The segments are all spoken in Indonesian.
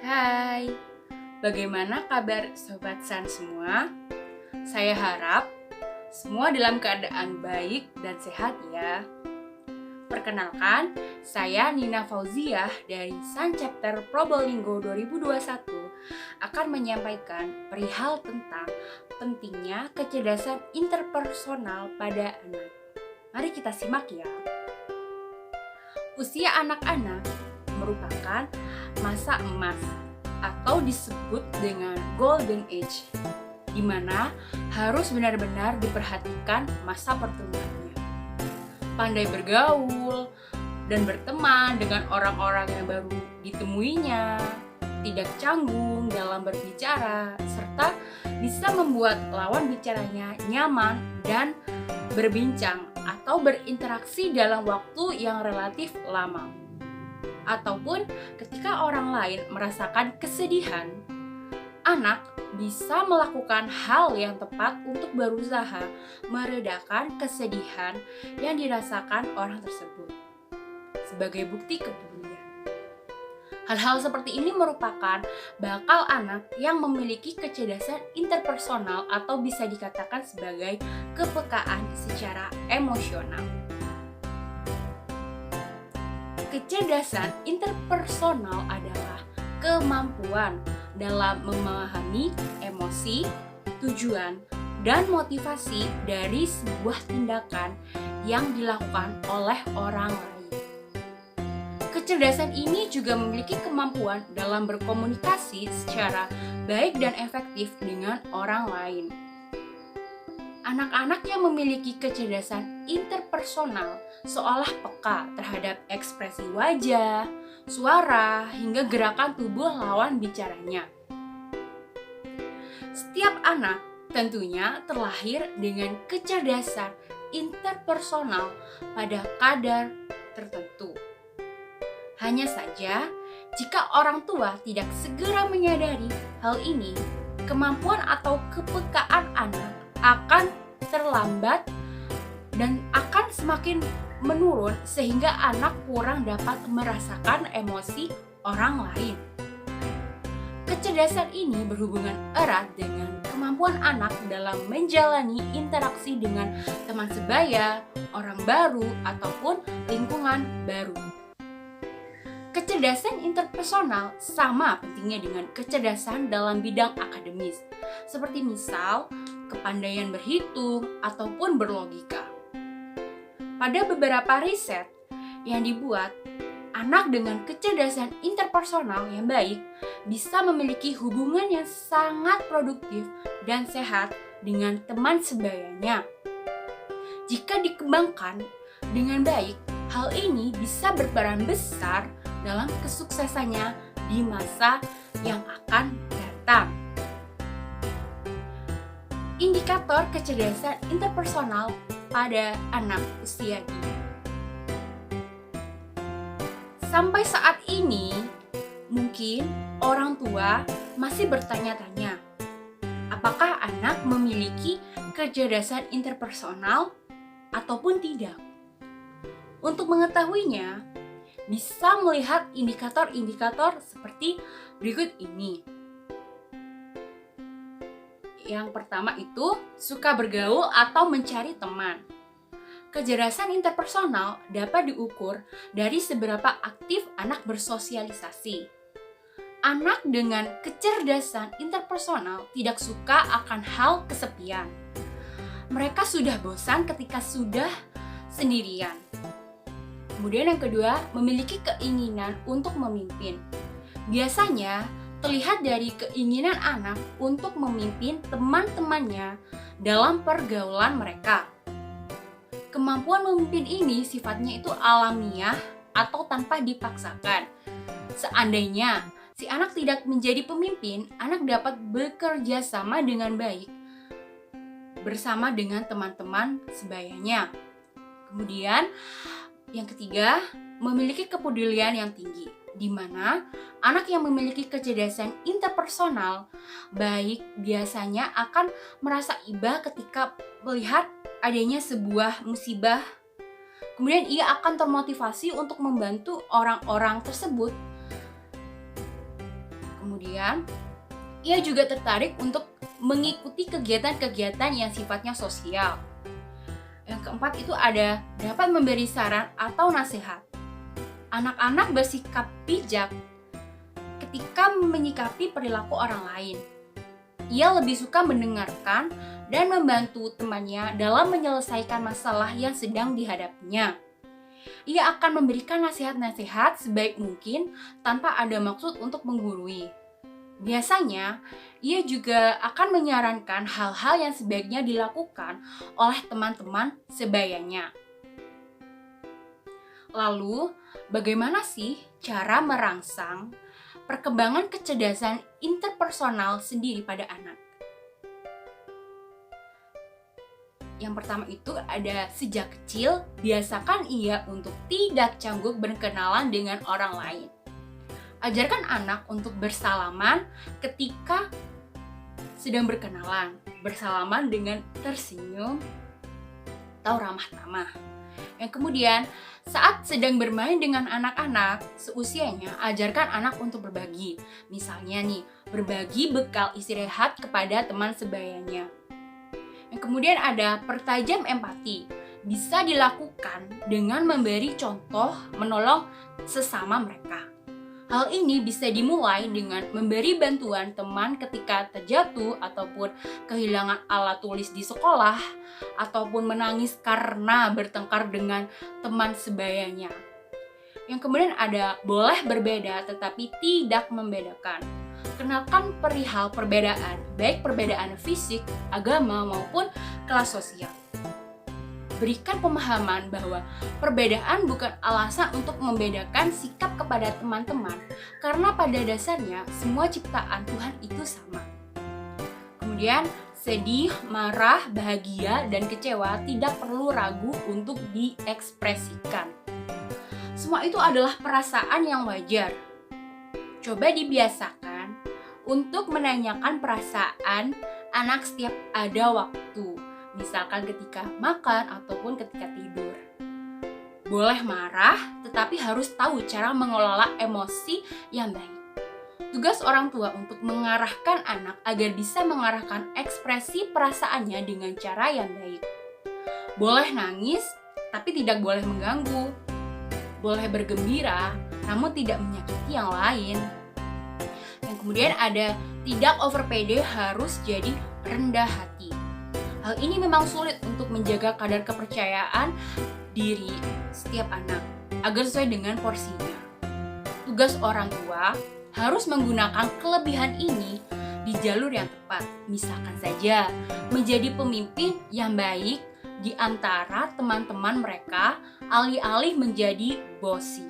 Hai, bagaimana kabar Sobat San semua? Saya harap semua dalam keadaan baik dan sehat ya. Perkenalkan, saya Nina Fauziah dari San Chapter Probolinggo 2021 akan menyampaikan perihal tentang pentingnya kecerdasan interpersonal pada anak. Mari kita simak ya. Usia anak-anak merupakan masa emas atau disebut dengan golden age, di mana harus benar-benar diperhatikan masa pertumbuhannya. Pandai bergaul dan berteman dengan orang-orang yang baru ditemuinya, tidak canggung dalam berbicara, serta bisa membuat lawan bicaranya nyaman dan berbincang atau berinteraksi dalam waktu yang relatif lama. Ataupun ketika orang lain merasakan kesedihan, anak bisa melakukan hal yang tepat untuk berusaha meredakan kesedihan yang dirasakan orang tersebut sebagai bukti kepedulian. Hal-hal seperti ini merupakan bakal anak yang memiliki kecerdasan interpersonal atau bisa dikatakan sebagai kepekaan secara emosional. Kecerdasan interpersonal adalah kemampuan dalam memahami emosi, tujuan, dan motivasi dari sebuah tindakan yang dilakukan oleh orang lain. Kecerdasan ini juga memiliki kemampuan dalam berkomunikasi secara baik dan efektif dengan orang lain. Anak-anak yang memiliki kecerdasan interpersonal seolah peka terhadap ekspresi wajah, suara, hingga gerakan tubuh lawan bicaranya. Setiap anak tentunya terlahir dengan kecerdasan interpersonal pada kadar tertentu. Hanya saja, jika orang tua tidak segera menyadari hal ini, kemampuan atau kepekaan anak akan terlambat dan akan semakin menurun sehingga anak kurang dapat merasakan emosi orang lain. Kecerdasan ini berhubungan erat dengan kemampuan anak dalam menjalani interaksi dengan teman sebaya, orang baru, ataupun lingkungan baru. Kecerdasan interpersonal sama pentingnya dengan kecerdasan dalam bidang akademis, seperti misal kepandaian berhitung ataupun berlogika. Pada beberapa riset yang dibuat, anak dengan kecerdasan interpersonal yang baik bisa memiliki hubungan yang sangat produktif dan sehat dengan teman sebayanya. Jika dikembangkan dengan baik, hal ini bisa berperan besar dalam kesuksesannya di masa yang akan datang. Indikator kecerdasan interpersonal pada anak usia dini. Sampai saat ini, mungkin orang tua masih bertanya-tanya, apakah anak memiliki kecerdasan interpersonal ataupun tidak? Untuk mengetahuinya, bisa melihat indikator-indikator seperti berikut ini. Yang pertama itu suka bergaul atau mencari teman. Kecerdasan interpersonal dapat diukur dari seberapa aktif anak bersosialisasi. Anak dengan kecerdasan interpersonal tidak suka akan hal kesepian. Mereka sudah bosan ketika sudah sendirian. Kemudian yang kedua, memiliki keinginan untuk memimpin. Biasanya terlihat dari keinginan anak untuk memimpin teman-temannya dalam pergaulan mereka. Kemampuan memimpin ini sifatnya itu alamiah atau tanpa dipaksakan. Seandainya si anak tidak menjadi pemimpin, anak dapat bekerja sama dengan baik bersama dengan teman-teman sebayanya. Kemudian yang ketiga, memiliki kepedulian yang tinggi, di mana anak yang memiliki kecerdasan interpersonal baik biasanya akan merasa iba ketika melihat adanya sebuah musibah. Kemudian ia akan termotivasi untuk membantu orang-orang tersebut Kemudian, ia juga tertarik untuk mengikuti kegiatan-kegiatan yang sifatnya sosial. Yang keempat itu ada dapat memberi saran atau nasihat. Anak-anak bersikap bijak ketika menyikapi perilaku orang lain. Ia lebih suka mendengarkan dan membantu temannya dalam menyelesaikan masalah yang sedang dihadapinya. Ia akan memberikan nasihat-nasihat sebaik mungkin tanpa ada maksud untuk menggurui. Biasanya, ia juga akan menyarankan hal-hal yang sebaiknya dilakukan oleh teman-teman sebayanya. Lalu, bagaimana sih cara merangsang perkembangan kecerdasan interpersonal sendiri pada anak? Yang pertama itu ada sejak kecil, biasakan ia untuk tidak canggung berkenalan dengan orang lain. Ajarkan anak untuk bersalaman ketika sedang berkenalan. Bersalaman dengan tersenyum atau ramah tamah. Yang kemudian, saat sedang bermain dengan anak-anak seusianya, ajarkan anak untuk berbagi. Misalnya nih, berbagi bekal istirahat kepada teman sebayanya. Yang kemudian ada pertajam empati. Bisa dilakukan dengan memberi contoh menolong sesama mereka. Hal ini bisa dimulai dengan memberi bantuan teman ketika terjatuh ataupun kehilangan alat tulis di sekolah ataupun menangis karena bertengkar dengan teman sebayanya. Yang kemudian ada boleh berbeda tetapi tidak membedakan. Kenalkan perihal perbedaan, baik perbedaan fisik, agama maupun kelas sosial. Berikan pemahaman bahwa perbedaan bukan alasan untuk membedakan sikap kepada teman-teman, karena pada dasarnya semua ciptaan Tuhan itu sama. Kemudian, sedih, marah, bahagia, dan kecewa tidak perlu ragu untuk diekspresikan. Semua itu adalah perasaan yang wajar. Coba dibiasakan untuk menanyakan perasaan anak setiap ada waktu. Misalkan ketika makan ataupun ketika tidur. Boleh marah, tetapi harus tahu cara mengelola emosi yang baik. Tugas orang tua untuk mengarahkan anak agar bisa mengarahkan ekspresi perasaannya dengan cara yang baik. Boleh nangis, tapi tidak boleh mengganggu. Boleh bergembira, namun tidak menyakiti yang lain. Yang kemudian ada tidak over pede, harus jadi rendah hati. Hal ini memang sulit untuk menjaga kadar kepercayaan diri setiap anak agar sesuai dengan porsinya. Tugas orang tua harus menggunakan kelebihan ini di jalur yang tepat. Misalkan saja menjadi pemimpin yang baik di antara teman-teman mereka alih-alih menjadi bosi.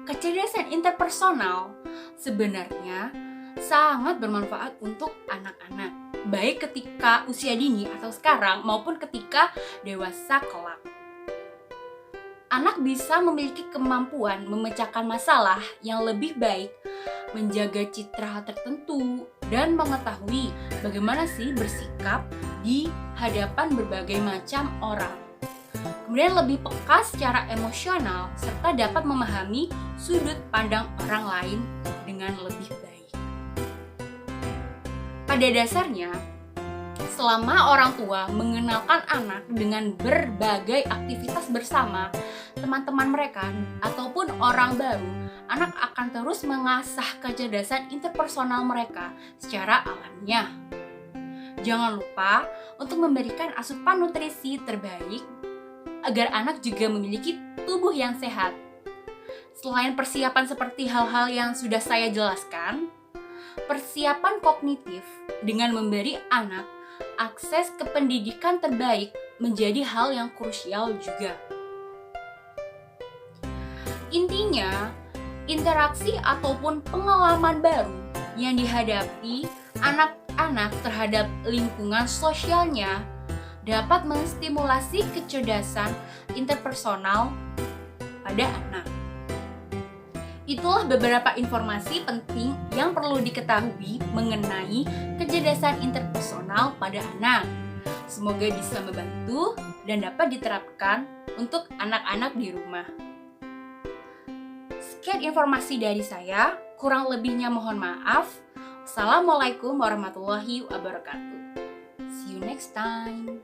Kecerdasan interpersonal sebenarnya sangat bermanfaat untuk anak-anak, baik ketika usia dini atau sekarang maupun ketika dewasa kelak. Anak bisa memiliki kemampuan memecahkan masalah yang lebih baik, menjaga citra tertentu, dan mengetahui bagaimana sih bersikap di hadapan berbagai macam orang. Kemudian lebih peka secara emosional serta dapat memahami sudut pandang orang lain dengan lebih baik. Pada dasarnya, selama orang tua mengenalkan anak dengan berbagai aktivitas bersama teman-teman mereka ataupun orang baru, anak akan terus mengasah kecerdasan interpersonal mereka secara alamiah. Jangan lupa untuk memberikan asupan nutrisi terbaik agar anak juga memiliki tubuh yang sehat. Selain persiapan seperti hal-hal yang sudah saya jelaskan, persiapan kognitif dengan memberi anak akses ke pendidikan terbaik menjadi hal yang krusial juga. Intinya, interaksi ataupun pengalaman baru yang dihadapi anak-anak terhadap lingkungan sosialnya dapat menstimulasi kecerdasan interpersonal pada anak. Itulah beberapa informasi penting yang perlu diketahui mengenai kecerdasan interpersonal pada anak. Semoga bisa membantu dan dapat diterapkan untuk anak-anak di rumah. Sekian informasi dari saya, kurang lebihnya mohon maaf. Assalamualaikum warahmatullahi wabarakatuh. See you next time.